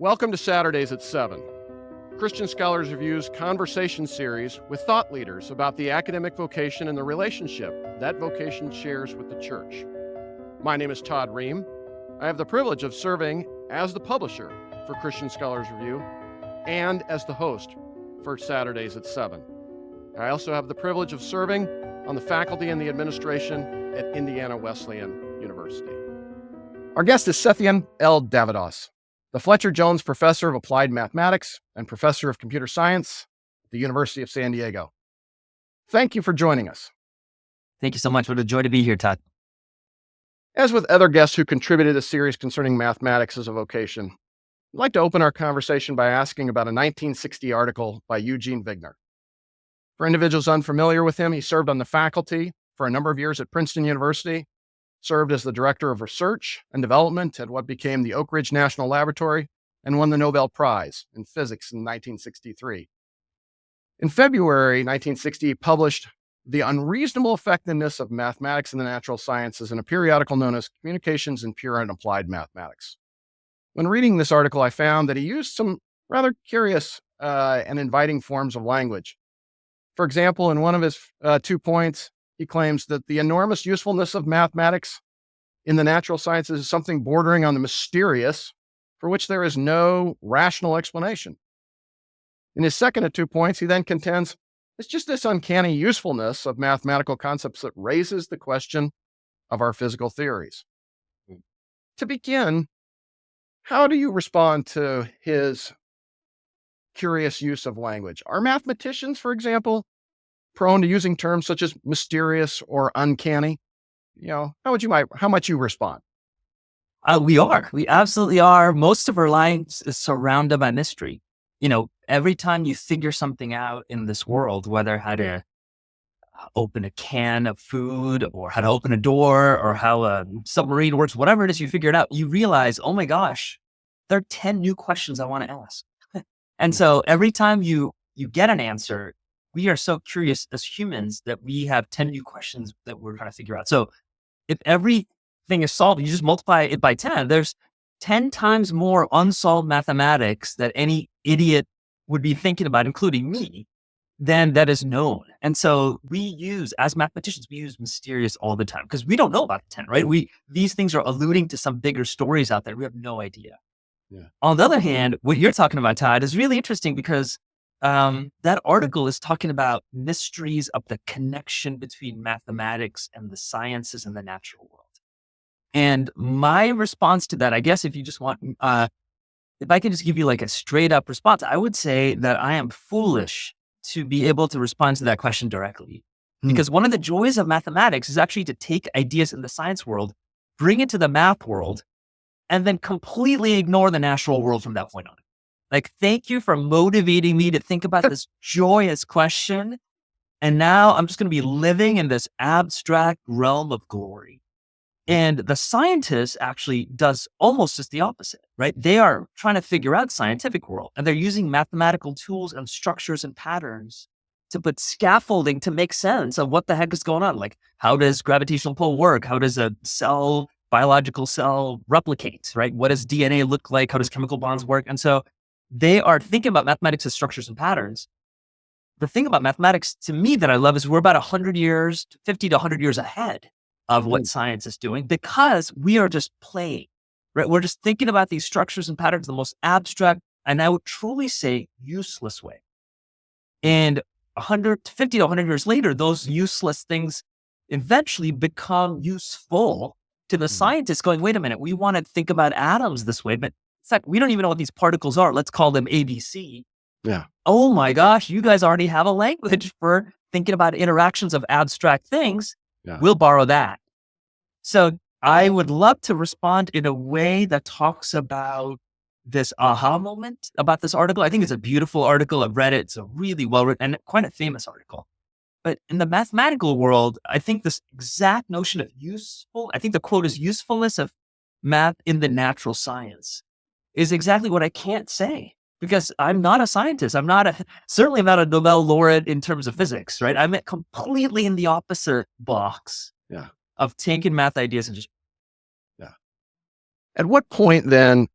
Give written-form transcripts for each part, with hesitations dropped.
Welcome to Saturdays at 7, Christian Scholars Review's conversation series with thought leaders about the academic vocation and the relationship that vocation shares with the church. My name is Todd Ream. I have the privilege of serving as the publisher for Christian Scholars Review and as the host for Saturdays at 7. I also have the privilege of serving on the faculty and the administration at Indiana Wesleyan University. Our guest is Satyan L. Devadoss, the Fletcher Jones Professor of Applied Mathematics and Professor of Computer Science at the University of San Diego. Thank you for joining us. Thank you so much. What a joy to be here, Todd. As with other guests who contributed a series concerning mathematics as a vocation, I'd like to open our conversation by asking about a 1960 article by Eugene Wigner. For individuals unfamiliar with him, he served on the faculty for a number of years at Princeton University, served as the director of research and development at what became the Oak Ridge National Laboratory, and won the Nobel Prize in physics in 1963. In February 1960, he published The Unreasonable Effectiveness of Mathematics in the Natural Sciences in a periodical known as Communications in Pure and Applied Mathematics. When reading this article, I found that he used some rather curious and inviting forms of language. For example, in one of his 2 points, he claims that the enormous usefulness of mathematics in the natural sciences is something bordering on the mysterious, for which there is no rational explanation. In his second of 2 points, he then contends it's just this uncanny usefulness of mathematical concepts that raises the question of our physical theories. To begin, how do you respond to his curious use of language? Are mathematicians, for example, prone to using terms such as mysterious or uncanny? How much you respond? We absolutely are. Most of our lives is surrounded by mystery. Every time you figure something out in this world, whether how to open a can of food or how to open a door or how a submarine works, whatever it is you figure it out, you realize, oh my gosh, there are 10 new questions I want to ask. And so every time you get an answer, we are so curious as humans that we have 10 new questions that we're trying to figure out. So if everything is solved, you just multiply it by 10, there's 10 times more unsolved mathematics that any idiot would be thinking about, including me, than that is known. And so as mathematicians, we use mysterious all the time because we don't know about the 10, right? These things are alluding to some bigger stories out there. We have no idea. Yeah. On the other hand, what you're talking about, Todd, is really interesting because that article is talking about mysteries of the connection between mathematics and the sciences and the natural world. And my response to that, I guess, if you just want, if I can just give you like a straight up response, I would say that I am foolish to be able to respond to that question directly. Because one of the joys of mathematics is actually to take ideas in the science world, bring it to the math world, and then completely ignore the natural world from that point on. Like, thank you for motivating me to think about this joyous question. And now I'm just going to be living in this abstract realm of glory. And the scientist actually does almost just the opposite, right? They are trying to figure out scientific world, and they're using mathematical tools and structures and patterns to put scaffolding to make sense of what the heck is going on. Like, how does gravitational pull work? How does a biological cell replicate, right? What does DNA look like? How does chemical bonds work? And so they are thinking about mathematics as structures and patterns. The thing about mathematics to me that I love is we're about 100 years, 50 to 100 years ahead of what science is doing because we are just playing, right? We're just thinking about these structures and patterns in the most abstract, and I would truly say useless way. And 50 to 100 years later, those useless things eventually become useful to the scientists going, wait a minute, we want to think about atoms this way, but it's like, we don't even know what these particles are. Let's call them ABC. Yeah. Oh my gosh, you guys already have a language for thinking about interactions of abstract things. Yeah. We'll borrow that. So I would love to respond in a way that talks about this aha moment about this article. I think it's a beautiful article. I've read it. It's a really well written and quite a famous article. But in the mathematical world, I think this exact notion of I think the quote is usefulness of math in the natural science is exactly what I can't say because I'm not a scientist. Certainly not a Nobel laureate in terms of physics, right? I'm completely in the opposite box of taking math ideas and just. Yeah. At what point then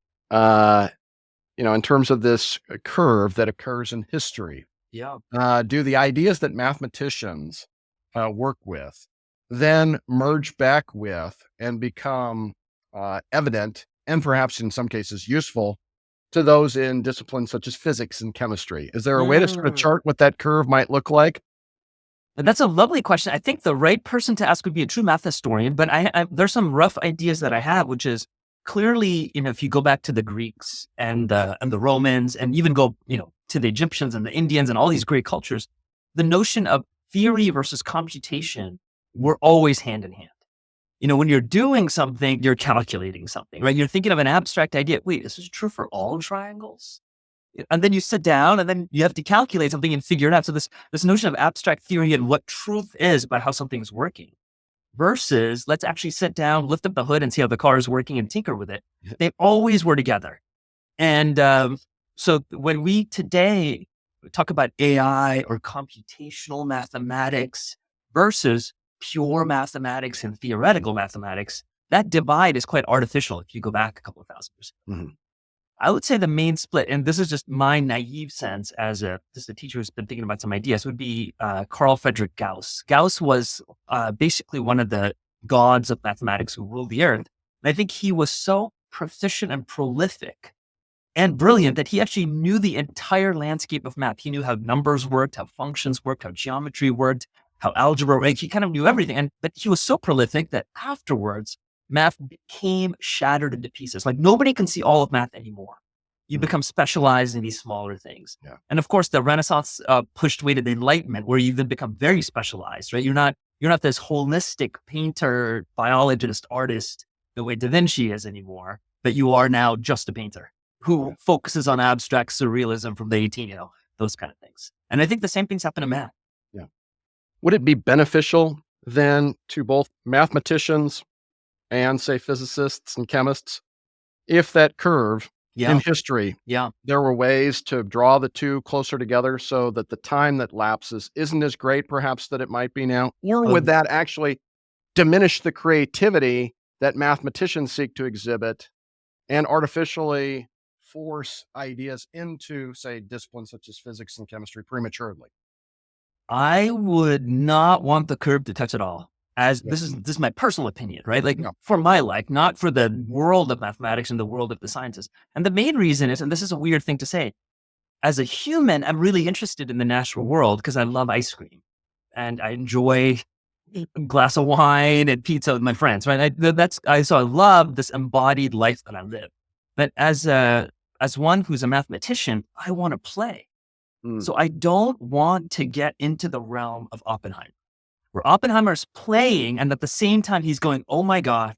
in terms of this curve that occurs in history, Yeah. do the ideas that mathematicians work with then merge back with and become evident and perhaps in some cases useful to those in disciplines such as physics and chemistry? Is there a way to sort of Mm. chart what that curve might look like? And that's a lovely question. I think the right person to ask would be a true math historian, but there's some rough ideas that I have, which is clearly, if you go back to the Greeks and the Romans, and even go, to the Egyptians and the Indians and all these great cultures, the notion of theory versus computation were always hand in hand. When you're doing something, you're calculating something, right? You're thinking of an abstract idea. Wait, this is true for all triangles? And then you sit down and then you have to calculate something and figure it out. So this notion of abstract theory and what truth is about how something's working versus let's actually sit down, lift up the hood and see how the car is working and tinker with it. They always were together. And so when we today talk about AI or computational mathematics versus pure mathematics and theoretical mathematics, that divide is quite artificial if you go back a couple of thousand years. Mhm. I would say the main split, and this is just my naive sense as just a teacher who's been thinking about some ideas, would be Carl Friedrich Gauss. Gauss was basically one of the gods of mathematics who ruled the earth. And I think he was so proficient and prolific and brilliant that he actually knew the entire landscape of math. He knew how numbers worked, how functions worked, how geometry worked, how algebra worked. He kind of knew everything. But he was so prolific that afterwards, math became shattered into pieces. Like nobody can see all of math anymore. You Mhm. become specialized in these smaller things. Yeah. And of course, the Renaissance pushed way to the Enlightenment, where you then become very specialized, right? You're not this holistic painter, biologist, artist the way Da Vinci is anymore, but you are now just a painter who focuses on abstract surrealism from the 18, those kind of things. And I think the same things happen in math. Yeah. Would it be beneficial then to both mathematicians and, say, physicists and chemists if that curve in Yeah. history, Yeah. there were ways to draw the two closer together so that the time that lapses isn't as great perhaps that it might be now? Or would Um, that actually diminish the creativity that mathematicians seek to exhibit and artificially force ideas into, say, disciplines such as physics and chemistry prematurely? I would not want the curve to touch at all. As Yeah. this is my personal opinion, right? Like Yeah. for my life, not for the world of mathematics and the world of the sciences. And the main reason is, and this is a weird thing to say, as a human, I'm really interested in the natural world because I love ice cream and I enjoy a glass of wine and pizza with my friends, right? So I love this embodied life that I live. But as one who's a mathematician, I want to play. Mm. So I don't want to get into the realm of Oppenheimer, where Oppenheimer's playing and at the same time he's going, oh my God,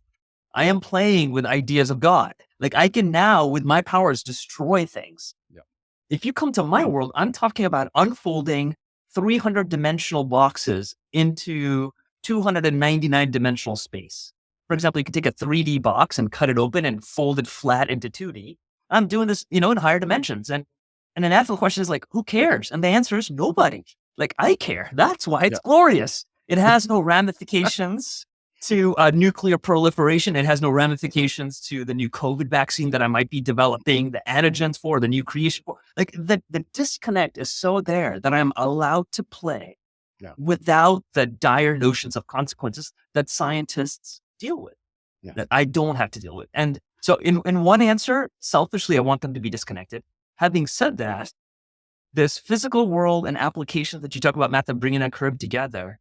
I am playing with ideas of God. Like I can now, with my powers, destroy things. Yeah. If you come to my world, I'm talking about unfolding 300 dimensional boxes into 299 dimensional space. For example, you can take a 3D box and cut it open and fold it flat into 2D. I'm doing this, in higher dimensions. And an ethical question is like, who cares? And the answer is nobody. Like, I care. That's why Yeah. it's glorious. It has no ramifications to nuclear proliferation. It has no ramifications to the new COVID vaccine that I might be developing, the antigens for, the new creation for. Like, the disconnect is so there that I'm allowed to play Yeah. without the dire notions of consequences that scientists deal with, Yeah. that I don't have to deal with. And so in one answer, selfishly, I want them to be disconnected. Having said that, this physical world and applications that you talk about, math and bringing that curve together,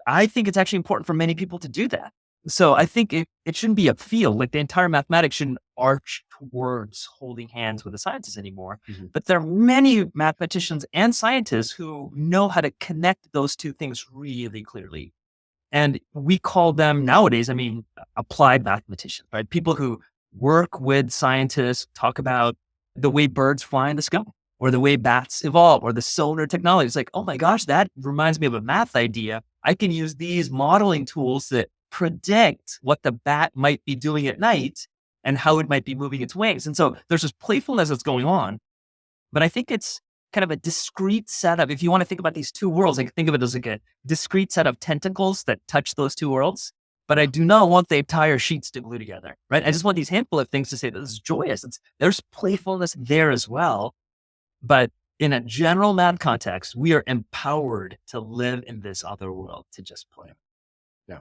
I think it's actually important for many people to do that. So I think it shouldn't be a field, like the entire mathematics shouldn't arch towards holding hands with the sciences anymore. Mhm. But there are many mathematicians and scientists who know how to connect those two things really clearly. And we call them nowadays, applied mathematicians, right? People who work with scientists, talk about the way birds fly in the sky or the way bats evolve or the sonar technology. It's like, oh my gosh, that reminds me of a math idea. I can use these modeling tools that predict what the bat might be doing at night and how it might be moving its wings. And so there's this playfulness that's going on, but I think it's kind of a discrete setup. If you want to think about these two worlds, like think of it as like a discrete set of tentacles that touch those two worlds. but I do not want the entire sheets to glue together, right? I just want these handful of things to say that this is joyous. There's playfulness there as well. But in a general math context, we are empowered to live in this other world, to just play. Yeah.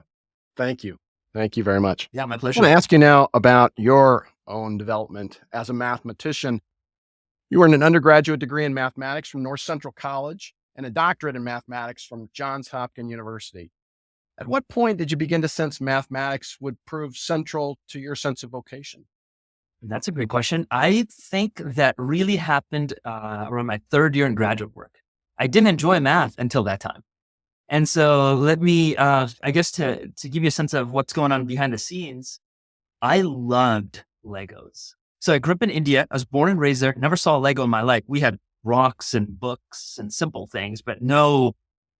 Thank you. Thank you very much. Yeah, my I pleasure. want to ask you now about your own development as a mathematician. You earned an undergraduate degree in mathematics from North Central College and a doctorate in mathematics from Johns Hopkins University. At what point did you begin to sense mathematics would prove central to your sense of vocation? That's a great question. I think that really happened around my third year in graduate work. I didn't enjoy math until that time. And so let me, I guess to give you a sense of what's going on behind the scenes, I loved Legos. So I grew up in India. I was born and raised there. Never saw a Lego in my life. We had rocks and books and simple things, but none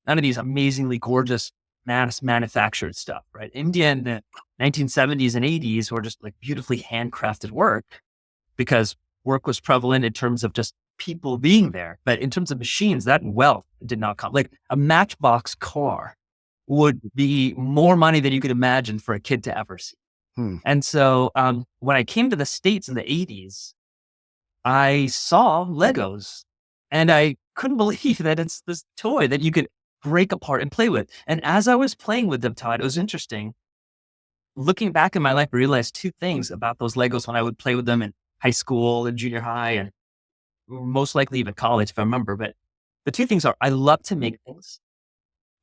of these amazingly gorgeous mass manufactured stuff, right? India in the 1970s and 80s were just like beautifully handcrafted work because work was prevalent in terms of just people being there. But in terms of machines, that wealth did not come. Like a Matchbox car would be more money than you could imagine for a kid to ever see. And so when I came to the States in the 80s, I saw Legos and I couldn't believe that it's this toy that you could break apart and play with. And as I was playing with them, Todd, it was interesting. Looking back in my life, I realized two things about those Legos when I would play with them in high school and junior high and most likely even college, if I remember. But the two things are I love to make things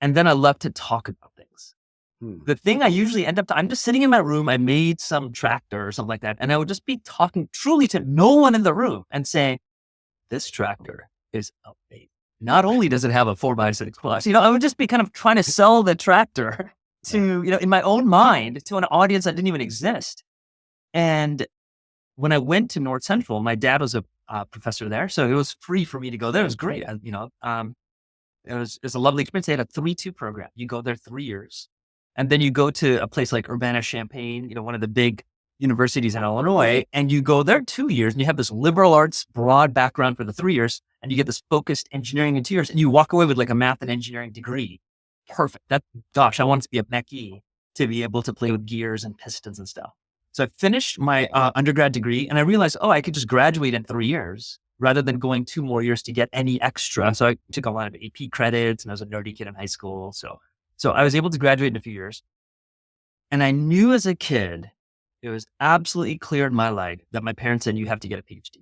and then I love to talk about things. The thing I usually end up, I'm just sitting in my room. I made some tractor or something like that. And I would just be talking truly to no one in the room and saying, this tractor is amazing. Not only does it have a 4x6 plus, I would just be kind of trying to sell the tractor to, in my own mind to an audience that didn't even exist. And when I went to North Central, my dad was a professor there. So it was free for me to go there. It was great. It was a lovely experience. They had a 3-2 program. You go there 3 years. And then you go to a place like Urbana-Champaign, one of the big universities in Illinois, and you go there 2 years and you have this liberal arts broad background for the 3 years and you get this focused engineering in 2 years and you walk away with like a math and engineering degree. Perfect. I wanted to be a mechie to be able to play with gears and pistons and stuff. So I finished my undergrad degree and I realized, I could just graduate in 3 years rather than going 2 more years to get any extra. So I took a lot of AP credits and I was a nerdy kid in high school. So I was able to graduate in a few years. And I knew as a kid, it was absolutely clear in my life that my parents said, you have to get a PhD.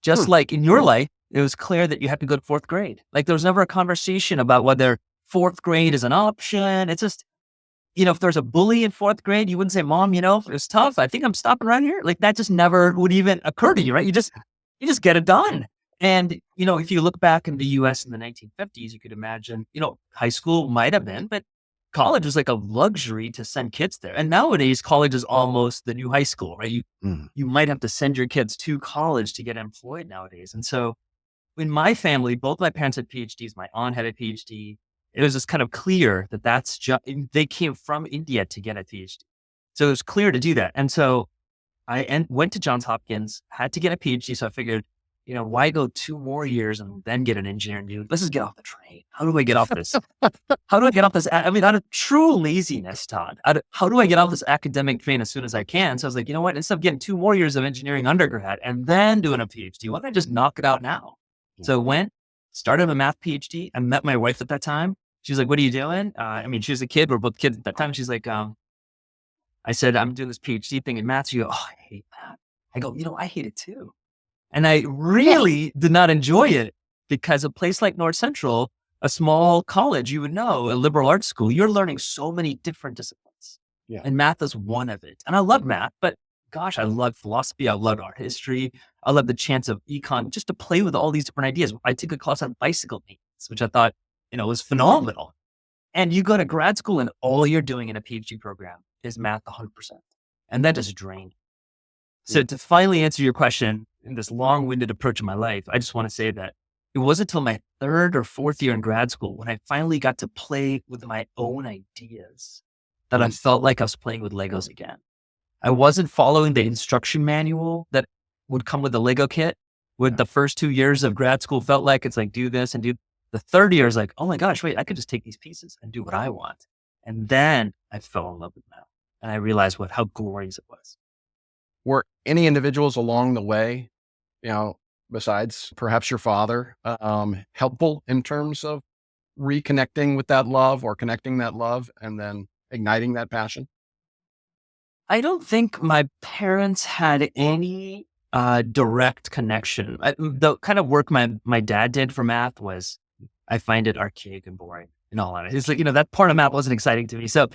Just like in your life, it was clear that you have to go to 4th grade. Like there was never a conversation about whether 4th grade is an option. It's just, if there's a bully in 4th grade, you wouldn't say, Mom, it's tough. I think I'm stopping around here. Like that just never would even occur to you, right? You just get it done. And, if you look back in the US in the 1950s, you could imagine, high school might have been, but college was like a luxury to send kids there. And nowadays, college is almost the new high school, right? You might have to send your kids to college to get employed nowadays. And so in my family, both my parents had PhDs. My aunt had a PhD. It was just kind of clear that they came from India to get a PhD. So it was clear to do that. And so I went to Johns Hopkins, had to get a PhD. So I figured, why go 2 more years and then get an engineering degree? Let's just get off the train. How do I get off this? How do I get off this? Out of true laziness, Todd, how do I get off this academic train as soon as I can? So I was like, you know what? Instead of getting 2 more years of engineering undergrad and then doing a PhD, why don't I just knock it out now? So I went, started a math PhD. I met my wife at that time. She was like, what are you doing? She was a kid. We're both kids at that time. She's like, I said, I'm doing this PhD thing in math. She goes, I hate math. I go, I hate it too. And I really did not enjoy it because a place like North Central, a small college, you would know, a liberal arts school, you're learning so many different disciplines. Yeah. And math is one of it. And I love math, but gosh, I love philosophy. I loved art history. I love the chance of econ, just to play with all these different ideas. I took a class on bicycle maintenance, which I thought, was phenomenal. And you go to grad school and all you're doing in a PhD program is math 100%. And that just drained. So to finally answer your question in this long-winded approach in my life, I just want to say that it wasn't until my 3rd or 4th year in grad school when I finally got to play with my own ideas that I felt like I was playing with Legos again. I wasn't following the instruction manual that would come with the Lego kit. With the first 2 years of grad school felt like it's like, do this and do. The 3rd year is like, oh my gosh, wait, I could just take these pieces and do what I want. And then I fell in love with math and I realized how glorious it was. Were any individuals along the way, you know, besides perhaps your father, helpful in terms of reconnecting with that love or connecting that love and then igniting that passion? I don't think my parents had any direct connection. The kind of work my dad did for math was, I find it archaic and boring. In all honesty, it's like, that part of math wasn't exciting to me. So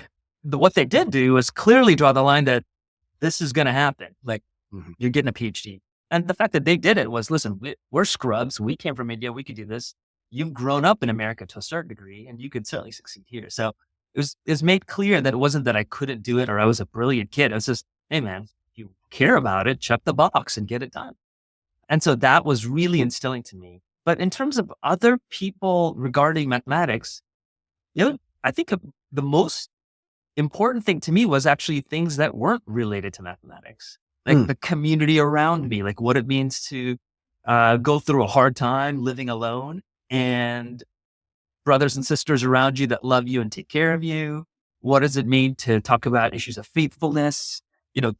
what they did do was clearly draw the line that this is going to happen. Like, Mhm. you're getting a PhD. And the fact that they did it was, listen, we're scrubs. We came from India. We could do this. You've grown up in America to a certain degree, and you could certainly succeed here. So it was made clear that it wasn't that I couldn't do it or I was a brilliant kid. It was just, hey man, if you care about it, check the box and get it done. And so that was really instilling to me. But in terms of other people regarding mathematics, I think the most important thing to me was actually things that weren't related to mathematics, like Mm, the community around me, like what it means to go through a hard time living alone and brothers and sisters around you that love you and take care of you. What does it mean to talk about issues of faithfulness?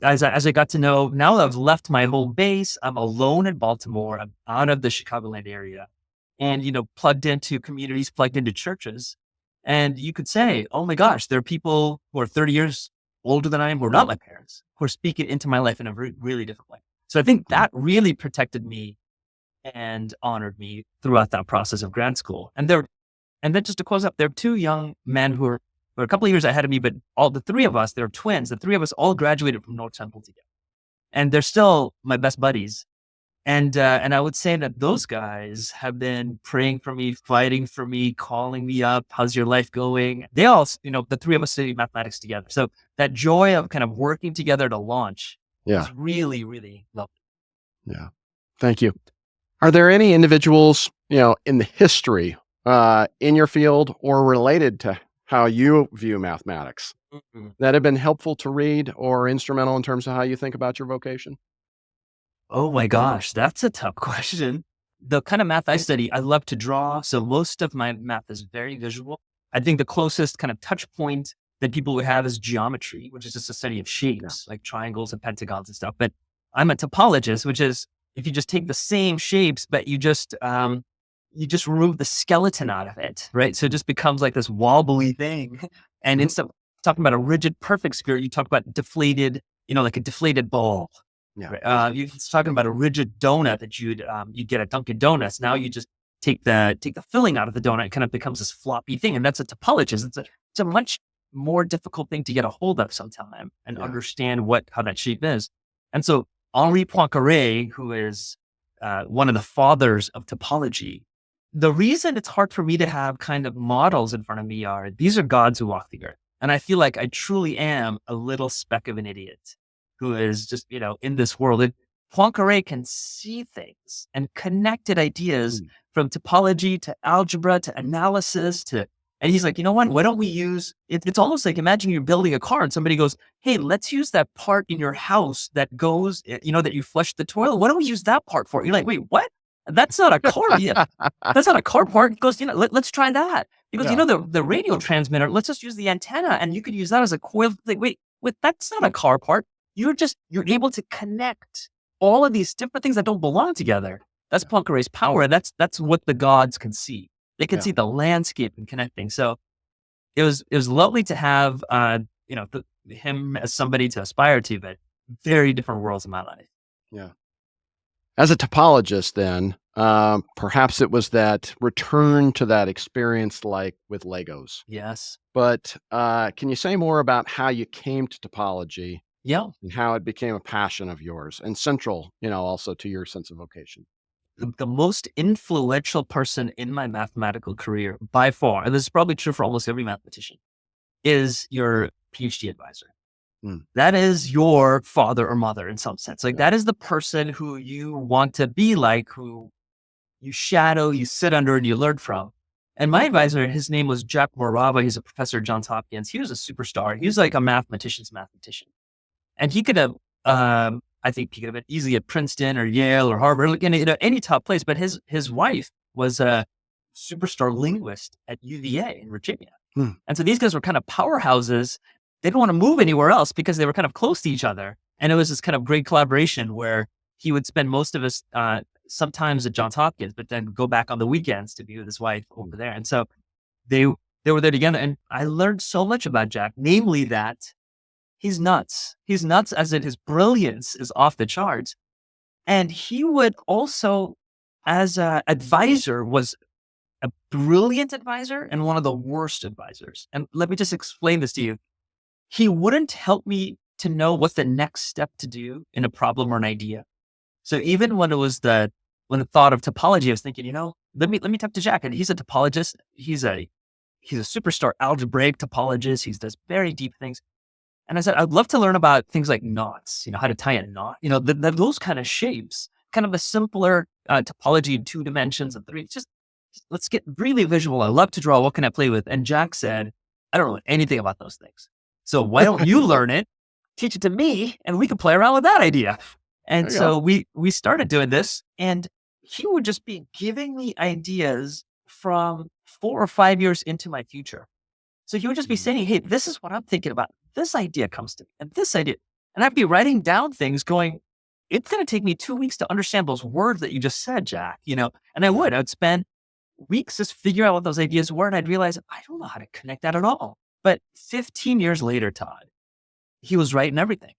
As I got to know, now that I've left my home base, I'm alone in Baltimore. I'm out of the Chicagoland area and, plugged into communities, plugged into churches. And you could say, oh my gosh, there are people who are 30 years older than I am, who are not my parents, who are speaking into my life in a really different way. So I think mm, that really protected me and honored me throughout that process of grad school. And then just to close up, there are two young men who are a couple of years ahead of me, but all the three of us, they're twins. The three of us all graduated from North Temple together, and they're still my best buddies. And I would say that those guys have been praying for me, fighting for me, calling me up. How's your life going? They all, the three of us study mathematics together. So that joy of kind of working together to launch yeah, was really, really lovely. yeah. Thank you. Are there any individuals, in the history, in your field or related to how you view mathematics Mhm. that have been helpful to read or instrumental in terms of how you think about your vocation? Oh my gosh, that's a tough question. The kind of math I study, I love to draw. So most of my math is very visual. I think the closest kind of touch point that people would have is geometry, which is just a study of Yeah. shapes like triangles and pentagons and stuff. But I'm a topologist, which is if you just take the same shapes, but you just remove the skeleton out of it, right? So it just becomes like this wobbly thing. And Mhm. instead of talking about a rigid, perfect sphere, you talk about deflated, like a deflated ball. Yeah. Right, you're talking about a rigid donut that you'd get at Dunkin' Donuts. Now you just take the filling out of the donut. It kind of becomes this floppy thing, and that's a topologist. It's a much more difficult thing to get a hold of sometime and Yeah. understand how that shape is. And so Henri Poincaré, who is one of the fathers of topology, the reason it's hard for me to have kind of models in front of me are these are gods who walk the earth, and I feel like I truly am a little speck of an idiot who is just, in this world. And Poincaré can see things and connected ideas Mm. from topology to algebra to analysis and he's like, you know what? Why don't we use it? It's almost like imagine you're building a car and somebody goes, hey, let's use that part in your house that goes, that you flush the toilet. What do we use that part for? You're like, wait, what? That's not a car. Yeah, that's not a car part. He goes, let's try that. He goes, Yeah. the radio transmitter, let's just use the antenna and you could use that as a coil. Like, wait, that's not a car part. You're able to connect all of these different things that don't belong together. That's Yeah. Poincaré's power. That's what the gods can see. They can Yeah. see the landscape and connecting. So it was lovely to have him as somebody to aspire to, but very different worlds in my life. Yeah. As a topologist, then, perhaps it was that return to that experience like with Legos. Yes. But can you say more about how you came to topology Yeah. and how it became a passion of yours and central, also to your sense of vocation? The most influential person in my mathematical career by far, and this is probably true for almost every mathematician, is your PhD advisor. Mm, That is your father or mother in some sense. Like yeah. that is the person who you want to be like, who you shadow, you sit under, and you learn from. And my advisor, his name was Jack Morava. He's a professor at Johns Hopkins. He was a superstar. He was like a mathematician's mathematician. And he could have, I think he could have been easily at Princeton or Yale or Harvard, like any top place. But his wife was a superstar linguist at UVA in Virginia. Hmm. And so these guys were kind of powerhouses. They didn't want to move anywhere else because they were kind of close to each other. And it was this kind of great collaboration where he would spend most of his sometimes at Johns Hopkins, but then go back on the weekends to be with his wife over there. And so they were there together. And I learned so much about Jack, namely that he's nuts. He's nuts as in his brilliance is off the charts. And he would also, as an advisor, was a brilliant advisor and one of the worst advisors. And let me just explain this to you. He wouldn't help me to know what's the next step to do in a problem or an idea. So even when the thought of topology, I was thinking, let me talk to Jack. And he's a topologist. He's a superstar algebraic topologist. He does very deep things. And I said, I'd love to learn about things like knots, how to tie a knot, those kind of shapes, kind of a simpler topology in 2 dimensions and 3. Just let's get really visual. I love to draw. What can I play with? And Jack said, I don't know anything about those things. So why don't you learn it, teach it to me, and we can play around with that idea. And so we started doing this, and he would just be giving me ideas from 4 or 5 years into my future. So he would just be saying, hey, this is what I'm thinking about. This idea comes to me and this idea. And I'd be writing down things going, it's going to take me 2 weeks to understand those words that you just said, Jack, and I'd spend weeks just figuring out what those ideas were. And I'd realize I don't know how to connect that at all. But 15 years later, Todd, he was right in everything.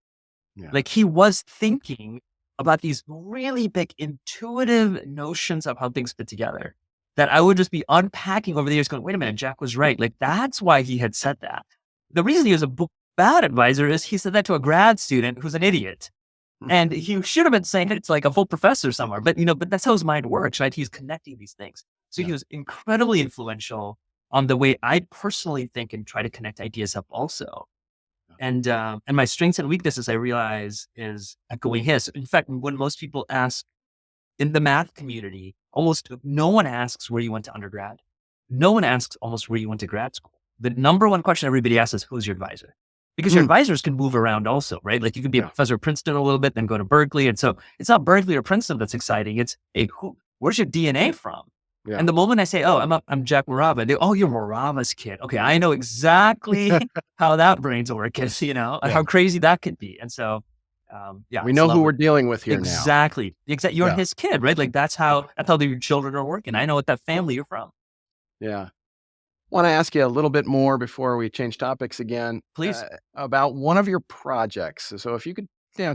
Yeah. Like he was thinking about these really big intuitive notions of how things fit together that I would just be unpacking over the years going, wait a minute, Jack was right. Like that's why he had said that. The reason he was a bad advisor is he said that to a grad student who's an idiot. And he should have been saying it's like a full professor somewhere, but that's how his mind works, right? He's connecting these things. So he was incredibly influential on the way I personally think and try to connect ideas up also. And my strengths and weaknesses, I realize, is echoing his. In fact, when most people ask in the math community, almost no one asks where you went to undergrad. No one asks almost where you went to grad school. The number one question everybody asks is, who's your advisor? Because your advisors can move around also, right? Like you could be a professor at Princeton a little bit, then go to Berkeley. And so it's not Berkeley or Princeton that's exciting. It's, hey, where's your DNA from? Yeah. And the moment I say, oh, I'm Jack Morava, you're Morava's kid. Okay, I know exactly how that brain's working, how crazy that could be. And so, we know who we're dealing with here exactly. now. Exactly. You're his kid, right? Like that's how your children are working. I know what that family you're from. Yeah. Want to ask you a little bit more before we change topics again, please, about one of your projects. So if you could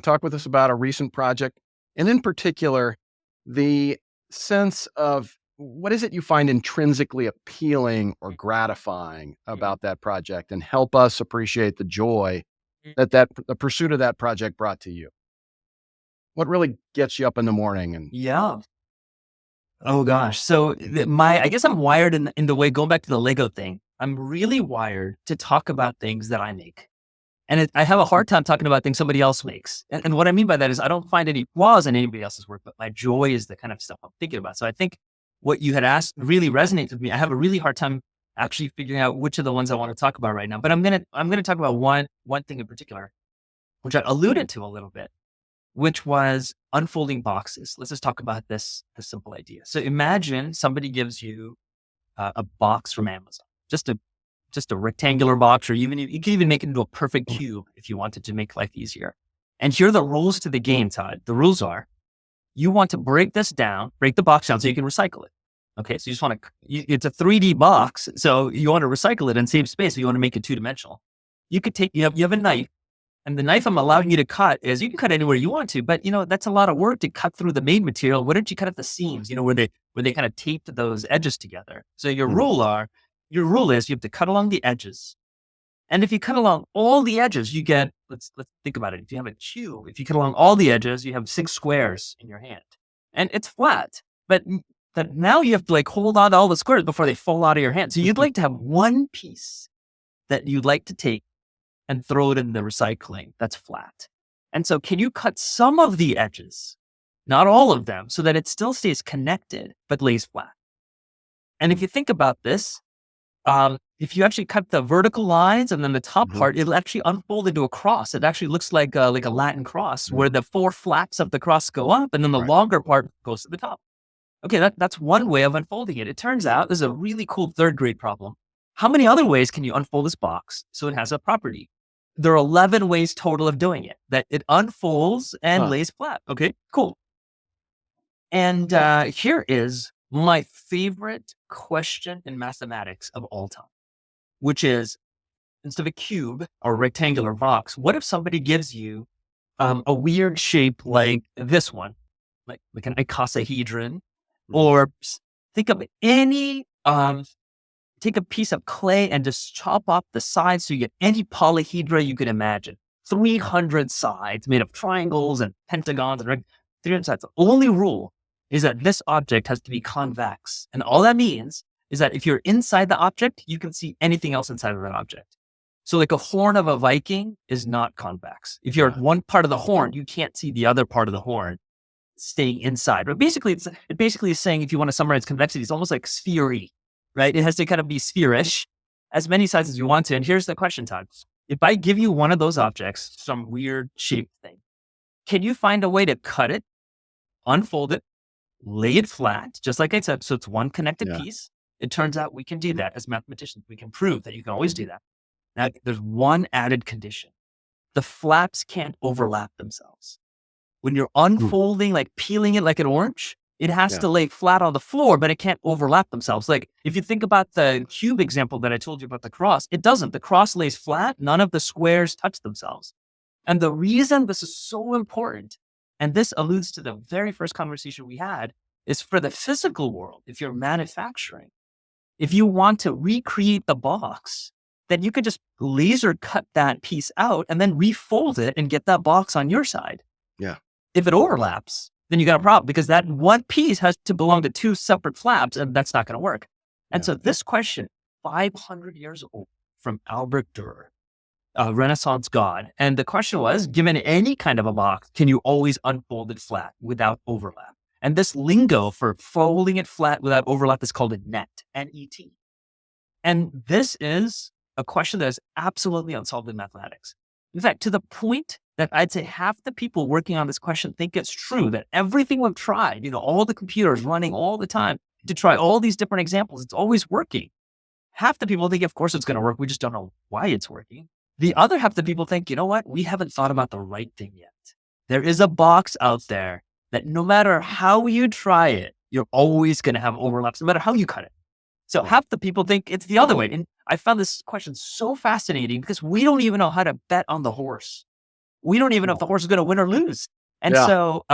talk with us about a recent project, and in particular, the sense of what is it you find intrinsically appealing or gratifying about that project, and help us appreciate the joy that the pursuit of that project brought to you. What really gets you up in the morning? And oh gosh. So I guess I'm wired in the way, going back to the Lego thing, I'm really wired to talk about things that I make. And I have a hard time talking about things somebody else makes. And what I mean by that is I don't find any flaws in anybody else's work, but my joy is the kind of stuff I'm thinking about. So I think what you had asked really resonates with me. I have a really hard time actually figuring out which of the ones I want to talk about right now, but I'm going to talk about one thing in particular, which I alluded to a little bit, which was unfolding boxes. Let's just talk about this simple idea. So imagine somebody gives you a box from Amazon, just a rectangular box, or even you can even make it into a perfect cube if you wanted to make life easier. And here are the rules to the game, Todd. The rules are, you want to break the box down so you can recycle it. Okay, so you just want to, it's a 3D box, so you want to recycle it and save space, so you want to make it 2-dimensional. You could you have a knife, and the knife I'm allowing you to cut is, you can cut anywhere you want to, but that's a lot of work to cut through the main material. Why don't you cut at the seams, where they kind of taped those edges together? So your rule is you have to cut along the edges. And if you cut along all the edges, you get, let's think about it. If you have a cube, if you cut along all the edges, you have 6 squares in your hand, and it's flat, but that now you have to hold on to all the squares before they fall out of your hand. So you'd like to have one piece that you'd like to take and throw it in the recycling that's flat. And so can you cut some of the edges, not all of them, so that it still stays connected, but lays flat? And if you think about this, if you actually cut the vertical lines and then the top part, it'll actually unfold into a cross. It actually looks like a Latin cross where the 4 flaps of the cross go up and then the longer part goes to the top. Okay, that's one way of unfolding it. It turns out, this is a really cool 3rd grade problem. how many other ways can you unfold this box so it has a property? There are 11 ways total of doing it, that it unfolds and lays flat. Okay, cool. And here is my favorite question in mathematics of all time, which is, instead of a cube or rectangular box, what if somebody gives you a weird shape like this one, like an icosahedron, or think of any, take a piece of clay and just chop off the sides so you get any polyhedra you could imagine. 300 sides made of triangles and pentagons and 300 sides. The only rule is that this object has to be convex. And all that means is that if you're inside the object, you can see anything else inside of that object. So like a horn of a Viking is not convex. If you're at one part of the horn, you can't see the other part of the horn staying inside. But basically, it basically is saying, if you want to summarize convexity, it's almost like sphere-y, right? It has to kind of be spherish, as many sides as you want to. And here's the question, Todd. If I give you one of those objects, some weird shaped thing, can you find a way to cut it, unfold it, lay it flat, just like I said, so it's one connected piece? It turns out we can do that as mathematicians. We can prove that you can always do that. Now, there's one added condition. The flaps can't overlap themselves. When you're unfolding, like peeling it like an orange, it has to lay flat on the floor, but it can't overlap themselves. Like if you think about the cube example that I told you about the cross, it doesn't. The cross lays flat. None of the squares touch themselves. And the reason this is so important, and this alludes to the very first conversation we had, is for the physical world. If you're manufacturing, if you want to recreate the box, then you could just laser cut that piece out and then refold it and get that box on your side. Yeah. If it overlaps, then you got a problem, because that one piece has to belong to two separate flaps, and that's not going to work. And so this question, 500 years old, from Albert Dürer, a Renaissance god. And the question was, given any kind of a box, can you always unfold it flat without overlap? And this lingo for folding it flat without overlap is called a net, N-E-T. And this is a question that is absolutely unsolved in mathematics. In fact, to the point that I'd say half the people working on this question think it's true, that everything we've tried, all the computers running all the time to try all these different examples, it's always working. Half the people think, of course it's going to work. We just don't know why it's working. The other half the people think, you know what? We haven't thought about the right thing yet. There is a box out there that no matter how you try it, you're always going to have overlaps, no matter how you cut it. So half the people think it's the other way. And I found this question so fascinating because we don't even know how to bet on the horse. We don't even know if the horse is going to win or lose. And so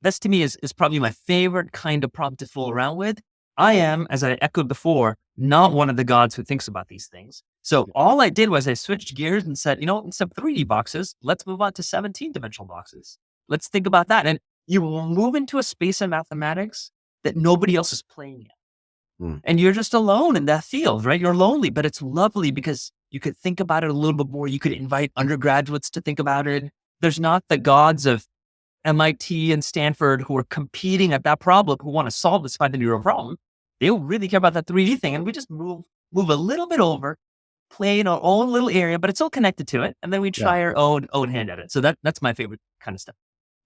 this to me is probably my favorite kind of problem to fool around with. I am, as I echoed before, not one of the gods who thinks about these things. So all I did was I switched gears and said, instead of 3D boxes, let's move on to 17-dimensional boxes. Let's think about that. And you will move into a space in mathematics that nobody else is playing in. And you're just alone in that field, right? You're lonely, but it's lovely because you could think about it a little bit more. You could invite undergraduates to think about it. There's not the gods of MIT and Stanford who are competing at that problem, who want to solve this fundamental problem. They don't really care about that 3D thing. And we just move a little bit over, play in our own little area, but it's all connected to it. And then we try our own hand at it. So that's my favorite kind of stuff.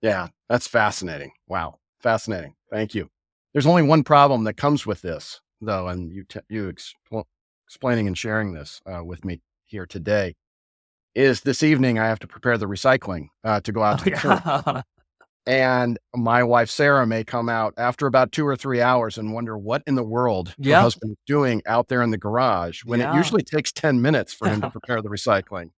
Yeah, that's fascinating. Wow. Fascinating. Thank you. There's only one problem that comes with this, though, and you explaining and sharing this with me here today, is this evening I have to prepare the recycling to go out to the church. And my wife, Sarah, may come out after about 2 or 3 hours and wonder what in the world her husband is doing out there in the garage when it usually takes 10 minutes for him to prepare the recycling.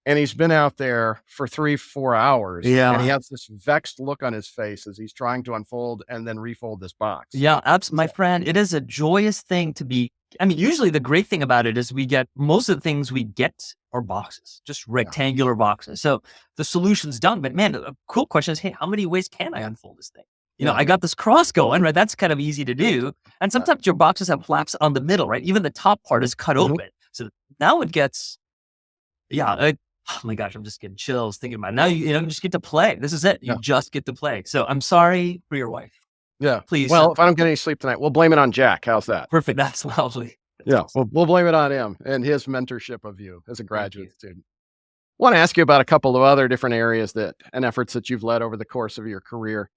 And he's been out there for 3-4 hours. And he has this vexed look on his face as he's trying to unfold and then refold this box. Yeah, absolutely. My friend, it is a joyous thing to be. Usually the great thing about it is most of the things we get are boxes, just rectangular boxes. So the solution's done. But man, a cool question is, hey, how many ways can I unfold this thing? I got this cross going, right? That's kind of easy to do. And sometimes your boxes have flaps on the middle, right? Even the top part is cut open. So now it gets, oh my gosh, I'm just getting chills thinking about it. Now you just get to play. This is it. You just get to play. So I'm sorry for your wife. Yeah. Please. Well, if I don't get any sleep tonight, we'll blame it on Jack. How's that? Perfect. That's lovely. We'll blame it on him and his mentorship of you as a graduate student. I want to ask you about a couple of other different areas and efforts that you've led over the course of your career.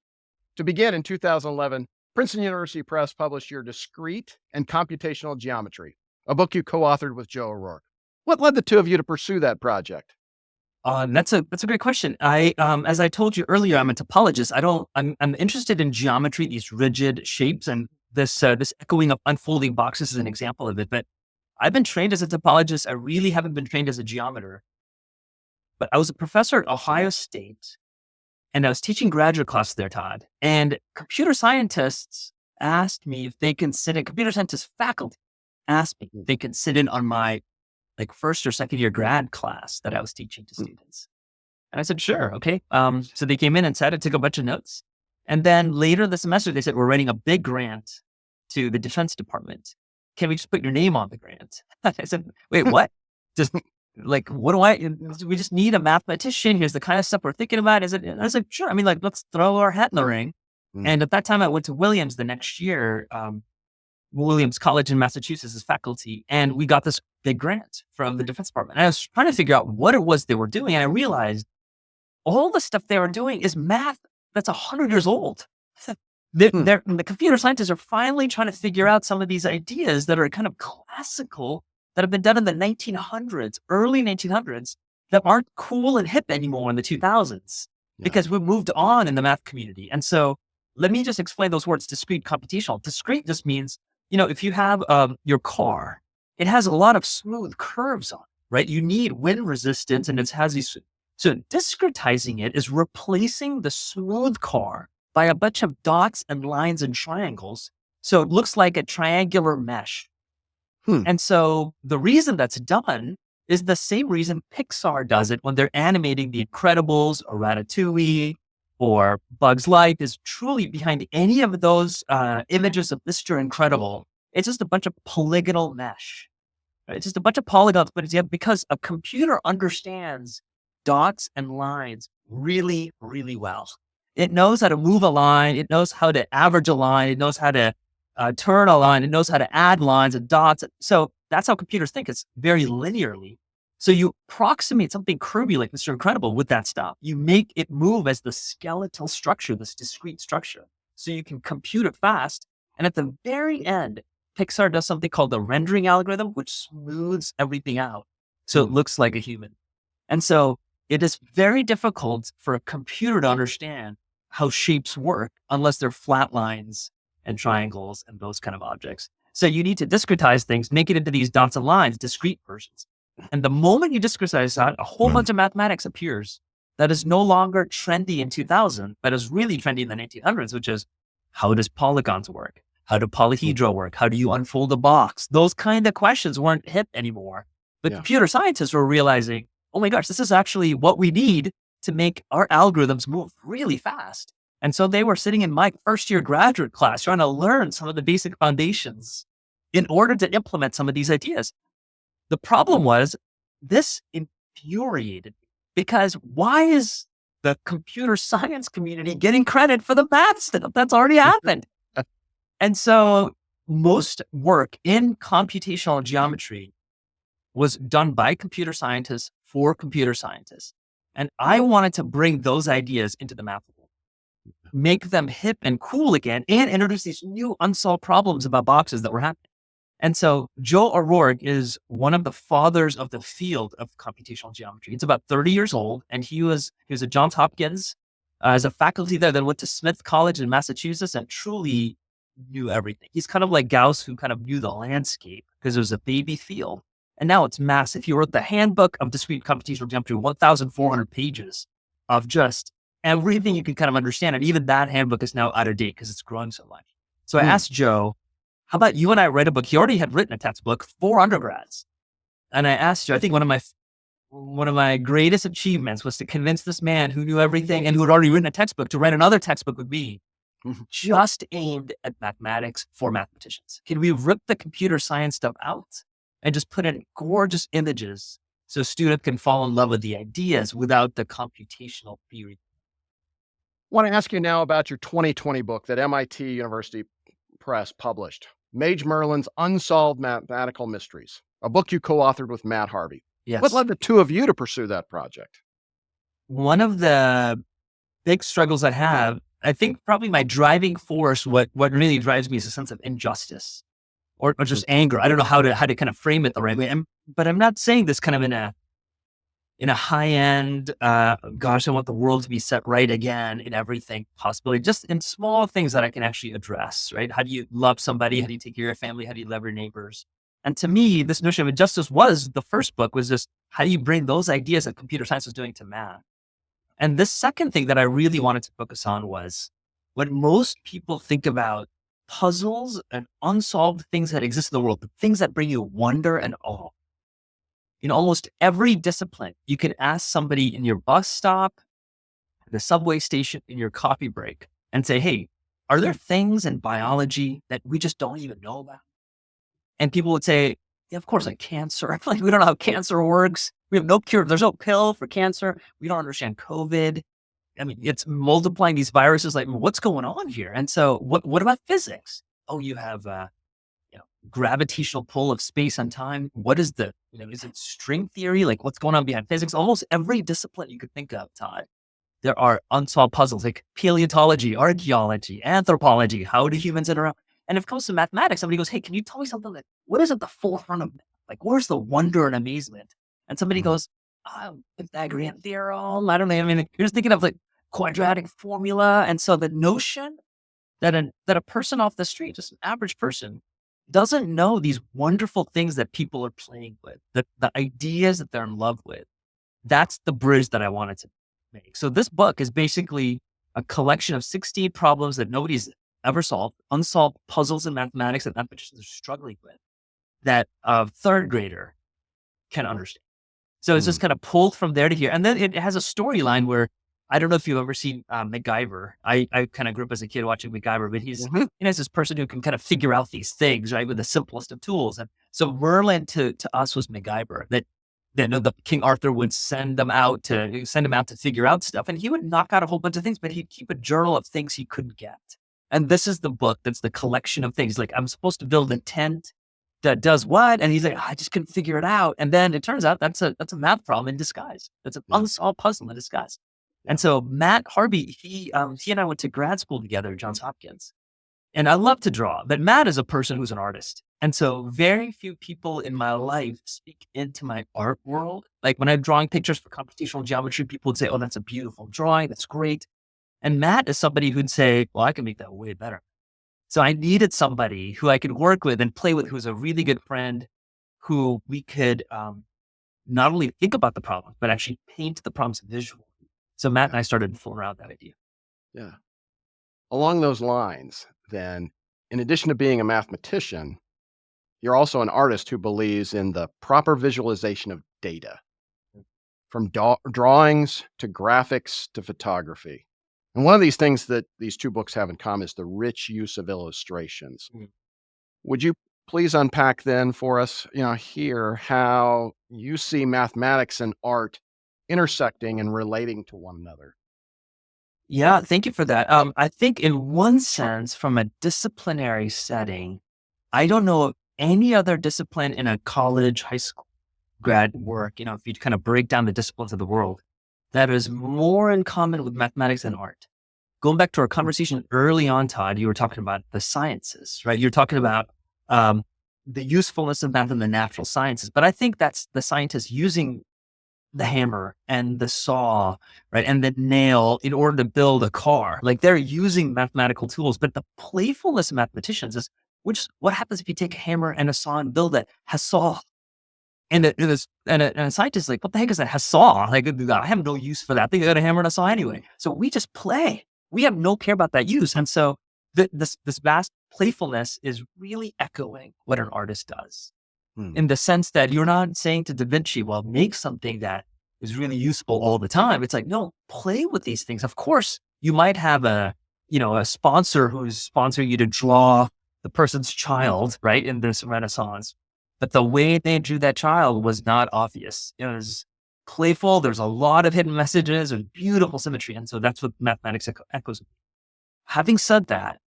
To begin, in 2011, Princeton University Press published your Discrete and Computational Geometry, a book you co-authored with Joe O'Rourke. What led the two of you to pursue that project? That's a great question. As I told you earlier, I'm a topologist. I'm interested in geometry, these rigid shapes, and this echoing of unfolding boxes is an example of it. But I've been trained as a topologist. I really haven't been trained as a geometer. But I was a professor at Ohio State, and I was teaching graduate class there, Todd. And computer scientists asked me if they can sit in. Computer scientist faculty asked me if they could sit in on my first or second year grad class that I was teaching to students. And I said, sure. Okay. So they came in and sat and took a bunch of notes. And then later in the semester, they said, we're writing a big grant to the Defense Department. Can we just put your name on the grant? I said, wait, what? Just what do we just need a mathematician. Here's the kind of stuff we're thinking about. Is it? And I was like, sure. I mean, let's throw our hat in the ring. And at that time I went to Williams the next year, Williams College in Massachusetts as faculty. And we got this big grant from the Defense Department. And I was trying to figure out what it was they were doing. And I realized all the stuff they were doing is math that's 100 years old. The computer scientists are finally trying to figure out some of these ideas that are kind of classical that have been done in the 1900s, early 1900s, that aren't cool and hip anymore in the 2000s because we've moved on in the math community. And so let me just explain those words, discrete, computational. Discrete just means, if you have your car, it has a lot of smooth curves on it, right? You need wind resistance and it has these. So discretizing it is replacing the smooth car by a bunch of dots and lines and triangles. So it looks like a triangular mesh. And so the reason that's done is the same reason Pixar does it when they're animating The Incredibles or Ratatouille or Bugs Life is truly behind any of those images of Mr. Incredible. It's just a bunch of polygonal mesh. Right? It's just a bunch of polygons, but it's because a computer understands dots and lines really, really well. It knows how to move a line. It knows how to average a line. It knows how to turn a line. It knows how to add lines and dots. So that's how computers think. It's very linearly. So you approximate something curvy like Mr. Incredible with that stuff. You make it move as the skeletal structure, this discrete structure. So you can compute it fast. And at the very end, Pixar does something called the rendering algorithm, which smooths everything out. So it looks like a human. And so it is very difficult for a computer to understand how shapes work unless they're flat lines and triangles and those kind of objects. So you need to discretize things, make it into these dots and lines, discrete versions. And the moment you discretize that, a whole bunch of mathematics appears that is no longer trendy in 2000, but is really trendy in the 1900s, which is how does polygons work? How do polyhedra work? How do you unfold a box? Those kind of questions weren't hip anymore. But computer scientists were realizing, oh my gosh, this is actually what we need to make our algorithms move really fast. And so they were sitting in my first year graduate class trying to learn some of the basic foundations in order to implement some of these ideas. The problem was this infuriated me because why is the computer science community getting credit for the math stuff that's already happened? And so most work in computational geometry was done by computer scientists for computer scientists. And I wanted to bring those ideas into the math world, make them hip and cool again, and introduce these new unsolved problems about boxes that were happening. And so Joe O'Rourke is one of the fathers of the field of computational geometry. He's about 30 years old, and he was at Johns Hopkins as a faculty there, then went to Smith College in Massachusetts and truly knew everything. He's kind of like Gauss, who kind of knew the landscape because it was a baby field. And now it's massive. He wrote the Handbook of Discrete Computational Geometry, 1,400 pages of just everything you can kind of understand. And even that handbook is now out of date because it's growing so much. So I asked Joe, how about you and I write a book? He already had written a textbook for undergrads. And I asked Joe, I think one of my greatest achievements was to convince this man who knew everything and who had already written a textbook to write another textbook with me, just aimed at mathematics for mathematicians. Can we rip the computer science stuff out and just put in gorgeous images so students can fall in love with the ideas without the computational theory? I want to ask you now about your 2020 book that MIT University Press published, Mage Merlin's Unsolved Mathematical Mysteries, a book you co-authored with Matt Harvey. Yes. What led the two of you to pursue that project? One of the big struggles I have, I think probably my driving force, what really drives me is a sense of injustice. or just anger. I don't know how to kind of frame it the right way. But I'm not saying this kind of in a high end, gosh, I want the world to be set right again in everything possibility, just in small things that I can actually address, right? How do you love somebody? How do you take care of your family? How do you love your neighbors? And to me, this notion of injustice was the first book was just how do you bring those ideas that computer science was doing to math? And this second thing that I really wanted to focus on was when most people think about puzzles and unsolved things that exist in the world, the things that bring you wonder and awe. In almost every discipline, you can ask somebody in your bus stop, the subway station, in your coffee break, and say, hey, are there things in biology that we just don't even know about? And people would say, yeah, of course, like cancer. Like, we don't know how cancer works. We have no cure. There's no pill for cancer. We don't understand COVID. I mean, it's multiplying these viruses. Like, what's going on here? And so what about physics? Oh, you have, gravitational pull of space and time. What is is it string theory? Like, what's going on behind physics? Almost every discipline you could think of, Todd, there are unsolved puzzles like paleontology, archaeology, anthropology. How do humans interact? And if it comes to mathematics, somebody goes, hey, can you tell me something what is at the forefront of, like, where's the wonder and amazement? And somebody goes, oh, Pythagorean theorem. I don't know. I mean, you're just thinking of like quadratic formula. And so the notion that a person off the street, just an average person, doesn't know these wonderful things that people are playing with, the ideas that they're in love with. That's the bridge that I wanted to make. So this book is basically a collection of 16 problems that nobody's ever solved, unsolved puzzles in mathematics that mathematicians are struggling with, that a third grader can understand. So it's just kind of pulled from there to here. And then it has a storyline where I don't know if you've ever seen MacGyver. I kind of grew up as a kid watching MacGyver, but he's this person who can kind of figure out these things, right, with the simplest of tools. And so Merlin to us was MacGyver. That the King Arthur would send him out to figure out stuff, and he would knock out a whole bunch of things, but he'd keep a journal of things he couldn't get. And this is the book that's the collection of things. Like, I'm supposed to build a tent that does what? And he's like, I just couldn't figure it out. And then it turns out that's a math problem in disguise. That's an unsolved puzzle in disguise. And so Matt Harvey, he and I went to grad school together at Johns Hopkins. And I love to draw, but Matt is a person who's an artist. And so very few people in my life speak into my art world. Like, when I'm drawing pictures for computational geometry, people would say, oh, that's a beautiful drawing. That's great. And Matt is somebody who'd say, well, I can make that way better. So I needed somebody who I could work with and play with, who's a really good friend, who we could not only think about the problem, but actually paint the problems visually. So Matt and I started fooling around that idea. Yeah. Along those lines, then, in addition to being a mathematician, you're also an artist who believes in the proper visualization of data, from drawings to graphics to photography. And one of these things that these two books have in common is the rich use of illustrations. Would you please unpack then for us, here, how you see mathematics and art intersecting and relating to one another? Yeah, thank you for that. I think in one sense, from a disciplinary setting, I don't know of any other discipline in a college, high school, grad work, if you kind of break down the disciplines of the world, that is more in common with mathematics and art. Going back to our conversation early on, Todd, you were talking about the sciences, right? You're talking about the usefulness of math in the natural sciences. But I think that's the scientists using the hammer and the saw, right, and the nail in order to build a car. Like, they're using mathematical tools, but the playfulness of mathematicians is, what happens if you take a hammer and a saw and build it? Hasaw. And a scientist is like, what the heck is that hasaw? Like, I have no use for that. They got a hammer and a saw anyway. So we just play. We have no care about that use. And so this vast playfulness is really echoing what an artist does. In the sense that you're not saying to Da Vinci, well, make something that is really useful all the time. It's like, no, play with these things. Of course, you might have a sponsor who's sponsoring you to draw the person's child, right, in this Renaissance. But the way they drew that child was not obvious. It was playful. There's a lot of hidden messages and beautiful symmetry. And so that's what mathematics echoes. Having said that,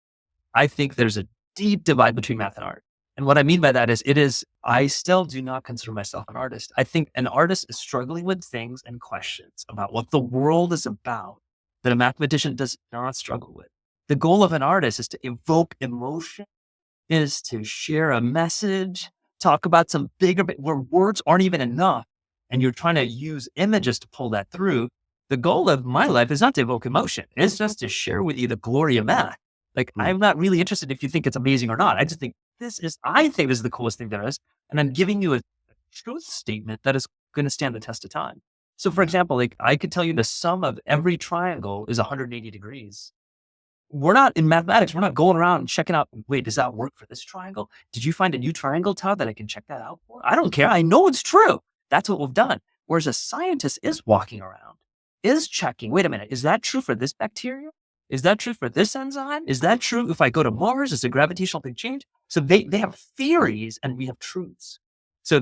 I think there's a deep divide between math and art. And what I mean by that is I still do not consider myself an artist. I think an artist is struggling with things and questions about what the world is about that a mathematician does not struggle with. The goal of an artist is to evoke emotion is to share a message, talk about some bigger, where words aren't even enough. And you're trying to use images to pull that through. The goal of my life is not to evoke emotion. It's just to share with you the glory of math. Like, Mm. I'm not really interested if you think it's amazing or not. I just think I think this is the coolest thing there is. And I'm giving you a truth statement that is going to stand the test of time. So for Yeah. example, like I could tell you the sum of every triangle is 180 degrees. We're not in mathematics. We're not going around and checking out, wait, does that work for this triangle? Did you find a new triangle, Todd, that I can check that out for? I don't care. I know it's true. That's what we've done. Whereas a scientist is walking around, is checking, wait a minute, is that true for this bacteria? Is that true for this enzyme? Is that true if I go to Mars? Is the gravitational thing change? So they have theories and we have truths. So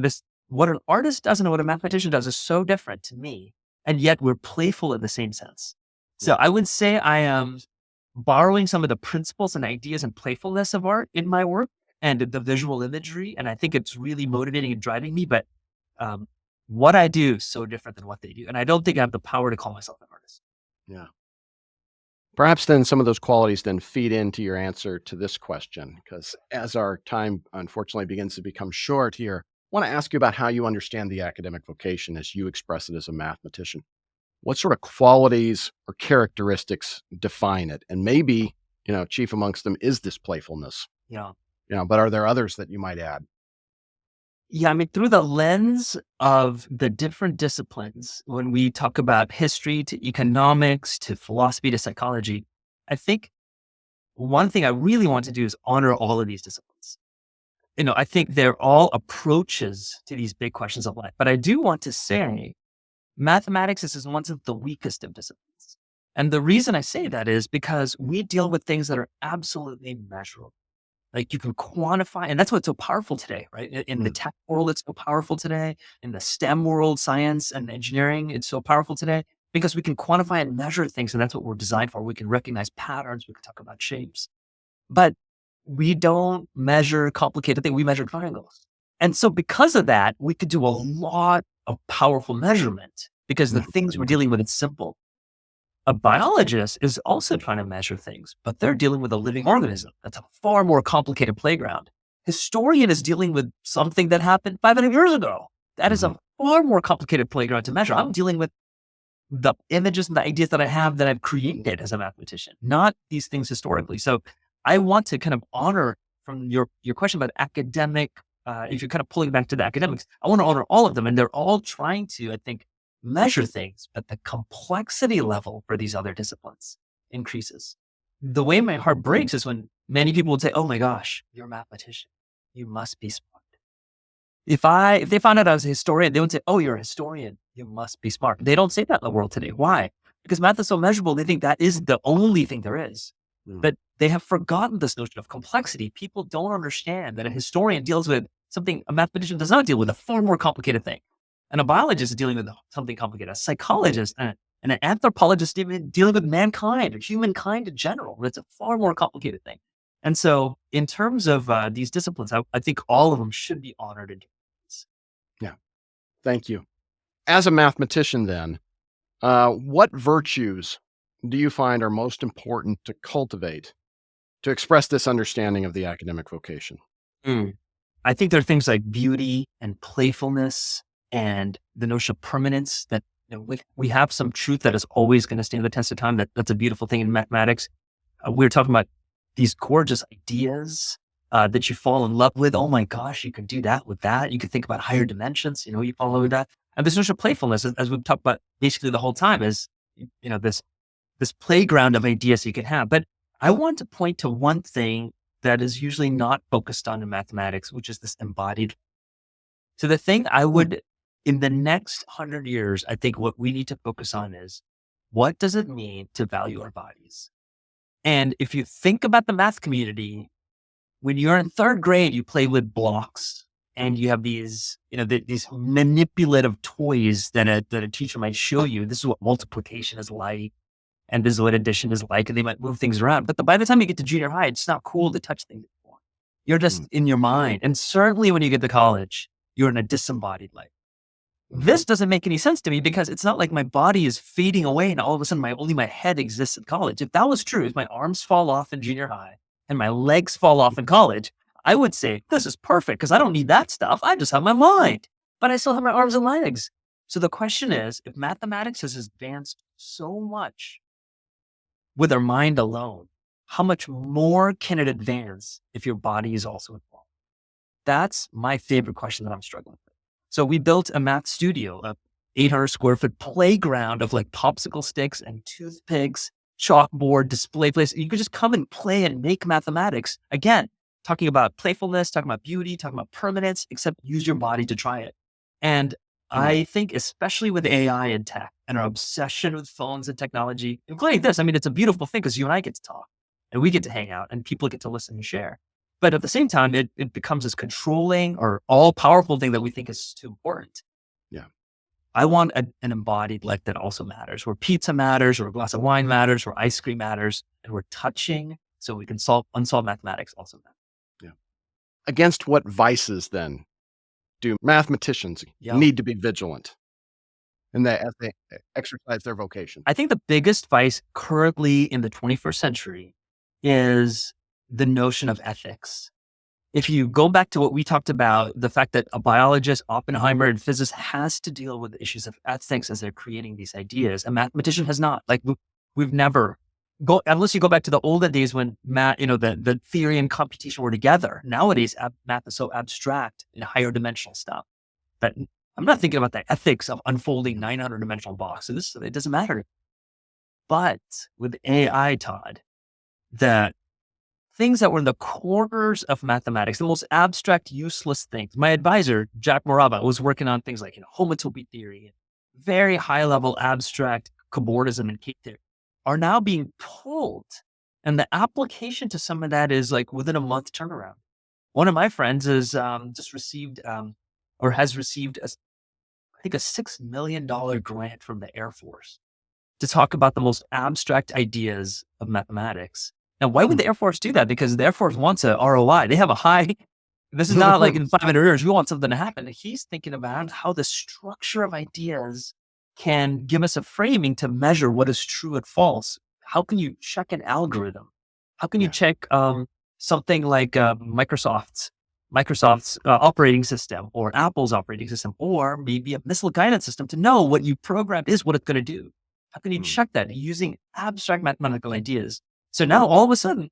what an artist does and what a mathematician does is so different to me. And yet we're playful in the same sense. So Yeah. I would say I am borrowing some of the principles and ideas and playfulness of art in my work and the visual imagery. And I think it's really motivating and driving me. But um, what I do is so different than what they do. And I don't think I have the power to call myself an artist. Yeah. Perhaps then some of those qualities then feed into your answer to this question, because as our time unfortunately begins to become short here, I want to ask you about how you understand the academic vocation as you express it as a mathematician. What sort of qualities or characteristics define it? And maybe, chief amongst them is this playfulness, Yeah. but are there others that you might add? Yeah. I mean, through the lens of the different disciplines, when we talk about history to economics to philosophy to psychology, I think one thing I really want to do is honor all of these disciplines. I think they're all approaches to these big questions of life. But I do want to say mathematics is one of the weakest of disciplines. And the reason I say that is because we deal with things that are absolutely measurable. Like you can quantify, and that's what's so powerful today, right? In the Mm. tech world, it's so powerful today. In the STEM world, science and engineering, it's so powerful today because we can quantify and measure things. And that's what we're designed for. We can recognize patterns. We can talk about shapes. But we don't measure complicated things. We measure triangles. And so because of that, we could do a lot of powerful measurement because the things we're dealing with, it's simple. A biologist is also trying to measure things, but they're dealing with a living organism. That's a far more complicated playground. Historian is dealing with something that happened 500 years ago. That is a far more complicated playground to measure. I'm dealing with the images and the ideas that I have that I've created as a mathematician, not these things historically. So I want to kind of honor from your question about academic, if you're kind of pulling back to the academics, I want to honor all of them. And they're all trying to, I think, measure things, but the complexity level for these other disciplines increases. The way my heart breaks is when many people would say, oh my gosh, you're a mathematician. You must be smart. If they found out I was a historian, they would say, oh, you're a historian. You must be smart. They don't say that in the world today. Why? Because math is so measurable. They think that is the only thing there is. But they have forgotten this notion of complexity. People don't understand that a historian deals with something a mathematician does not deal with, a far more complicated thing. And a biologist is dealing with something complicated. A psychologist and an anthropologist dealing with mankind or humankind in general. It's a far more complicated thing. And so in terms of these disciplines, I think all of them should be honored and Yeah. Thank you. As a mathematician, then, what virtues do you find are most important to cultivate to express this understanding of the academic vocation? I think there are things like beauty and playfulness and the notion of permanence that we have some truth that is always going to stand the test of time. That's a beautiful thing in mathematics. We were talking about these gorgeous ideas that you fall in love with. Oh my gosh, you can do that with that. You can think about higher dimensions, you fall in love with that. And this notion of playfulness, as we've talked about basically the whole time, is, this playground of ideas you can have. But I want to point to one thing that is usually not focused on in mathematics, which is this embodied. So the thing in the next 100 years, I think what we need to focus on is what does it mean to value our bodies? And if you think about the math community, when you're in third grade, you play with blocks and you have these, these manipulative toys that a teacher might show you. This is what multiplication is like. And this is what addition is like. And they might move things around. But by the time you get to junior high, it's not cool to touch things anymore. You're just in your mind. And certainly when you get to college, you're in a disembodied life. This doesn't make any sense to me because it's not like my body is fading away and all of a sudden only my head exists in college. If that was true, if my arms fall off in junior high and my legs fall off in college, I would say, this is perfect because I don't need that stuff. I just have my mind, but I still have my arms and legs. So the question is, if mathematics has advanced so much with our mind alone, how much more can it advance if your body is also involved? That's my favorite question that I'm struggling with. So we built a math studio, a 800 square foot playground of like popsicle sticks and toothpicks, chalkboard, display place. You could just come and play and make mathematics. Again, talking about playfulness, talking about beauty, talking about permanence, except use your body to try it. And I think especially with AI and tech and our obsession with phones and technology, including this, I mean, it's a beautiful thing because you and I get to talk and we get to hang out and people get to listen and share. But at the same time, it becomes this controlling or all powerful thing that we think is too important. Yeah. I want an embodied life that also matters, where pizza matters, or a glass of wine matters, or ice cream matters, and we're touching so we can solve unsolved mathematics also matters. Yeah. Against what vices then do mathematicians Yeah. need to be vigilant as they exercise their vocation? I think the biggest vice currently in the 21st century is the notion of ethics. If you go back to what we talked about, the fact that a biologist, Oppenheimer, and physicist has to deal with the issues of ethics as they're creating these ideas, a mathematician has not. Like we've never unless you go back to the olden days when math, the theory and computation were together. Nowadays, math is so abstract and higher dimensional stuff that I'm not thinking about the ethics of unfolding 900 dimensional boxes. It doesn't matter. But with AI, Todd, that things that were in the corners of mathematics, the most abstract, useless things. My advisor, Jack Morava, was working on things like homotopy theory, very high level abstract cobordism and cake theory, are now being pulled. And the application to some of that is like within a month turnaround. One of my friends is just received or has received, I think, a $6 million grant from the Air Force to talk about the most abstract ideas of mathematics. Now, why would the Air Force do that? Because the Air Force wants a ROI. They have a high, this is not like in 500 years, we want something to happen. He's thinking about how the structure of ideas can give us a framing to measure what is true and false. How can you check an algorithm? How can you check something like Microsoft's operating system or Apple's operating system, or maybe a missile guidance system to know what you programmed is what it's going to do? How can you check that using abstract mathematical ideas? So now all of a sudden,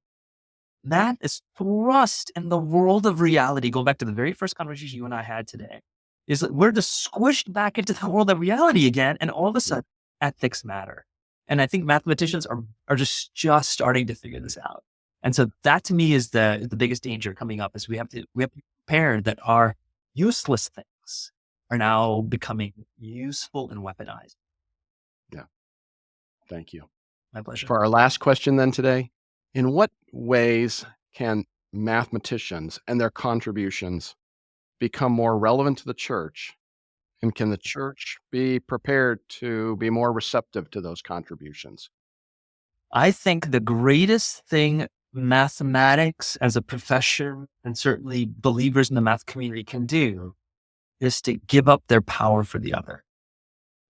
math is thrust in the world of reality. Going back to the very first conversation you and I had today, is that we're just squished back into the world of reality again. And all of a sudden, ethics matter. And I think mathematicians are just starting to figure this out. And so that to me is the biggest danger coming up, is we have to be prepared that our useless things are now becoming useful and weaponized. Yeah. Thank you. My pleasure. For our last question then today, in what ways can mathematicians and their contributions become more relevant to the church? And can the church be prepared to be more receptive to those contributions? I think the greatest thing mathematics as a profession, and certainly believers in the math community, can do is to give up their power for the other.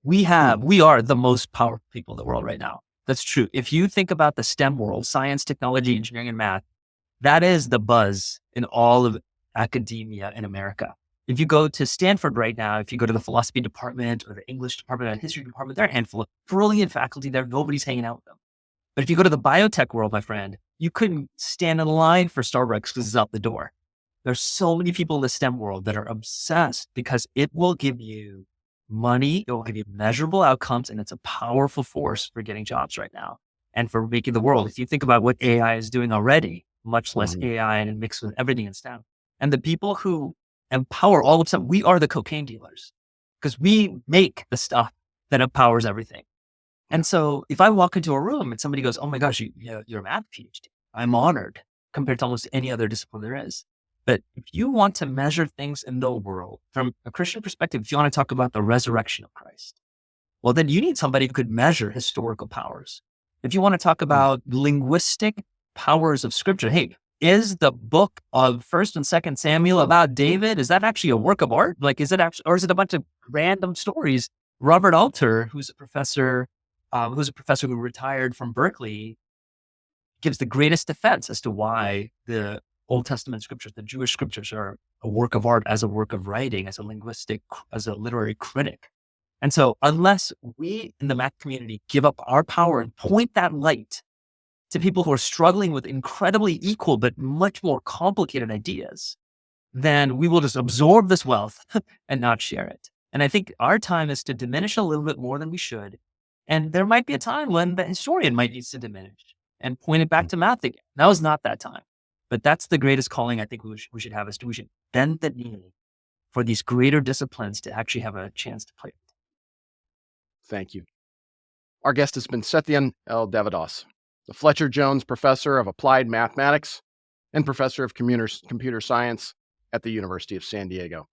We are the most powerful people in the world right now. That's true. If you think about the STEM world, science, technology, engineering, and math, that is the buzz in all of academia in America. If you go to Stanford right now, if you go to the philosophy department or the English department or the history department, there are a handful of brilliant faculty there. Nobody's hanging out with them. But if you go to the biotech world, my friend, you couldn't stand in line for Starbucks because it's out the door. There's so many people in the STEM world that are obsessed because it will give you money, it will give you measurable outcomes, and it's a powerful force for getting jobs right now and for making the world. If you think about what AI is doing already, much less AI and mixed with everything in STEM. And the people who empower all of them, we are the cocaine dealers because we make the stuff that empowers everything. And so if I walk into a room and somebody goes, oh my gosh, you're a math PhD, I'm honored compared to almost any other discipline there is. But if you want to measure things in the world from a Christian perspective, if you want to talk about the resurrection of Christ, well, then you need somebody who could measure historical powers. If you want to talk about linguistic powers of scripture, hey, is the book of 1st and 2nd Samuel about David? Is that actually a work of art? Like, is it actually, or is it a bunch of random stories? Robert Alter, who's a professor who retired from Berkeley, gives the greatest defense as to why the Old Testament scriptures, the Jewish scriptures are a work of art as a work of writing, as a literary critic. And so unless we in the math community give up our power and point that light to people who are struggling with incredibly equal but much more complicated ideas, then we will just absorb this wealth and not share it. And I think our time is to diminish a little bit more than we should. And there might be a time when the historian might need to diminish and point it back to math again. Now is not that time. But that's the greatest calling I think we should have, is we should bend the knee for these greater disciplines to actually have a chance to play it. Thank you. Our guest has been Satyan L. Devadoss, the Fletcher Jones Professor of Applied Mathematics and Professor of Computer Science at the University of San Diego.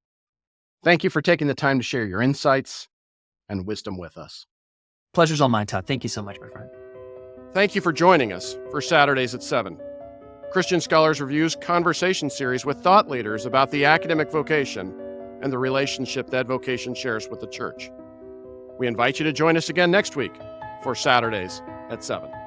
Thank you for taking the time to share your insights and wisdom with us. Pleasure's all mine, Todd. Thank you so much, my friend. Thank you for joining us for Saturdays at 7. Christian Scholars Review's conversation series with thought leaders about the academic vocation and the relationship that vocation shares with the church. We invite you to join us again next week for Saturdays at 7.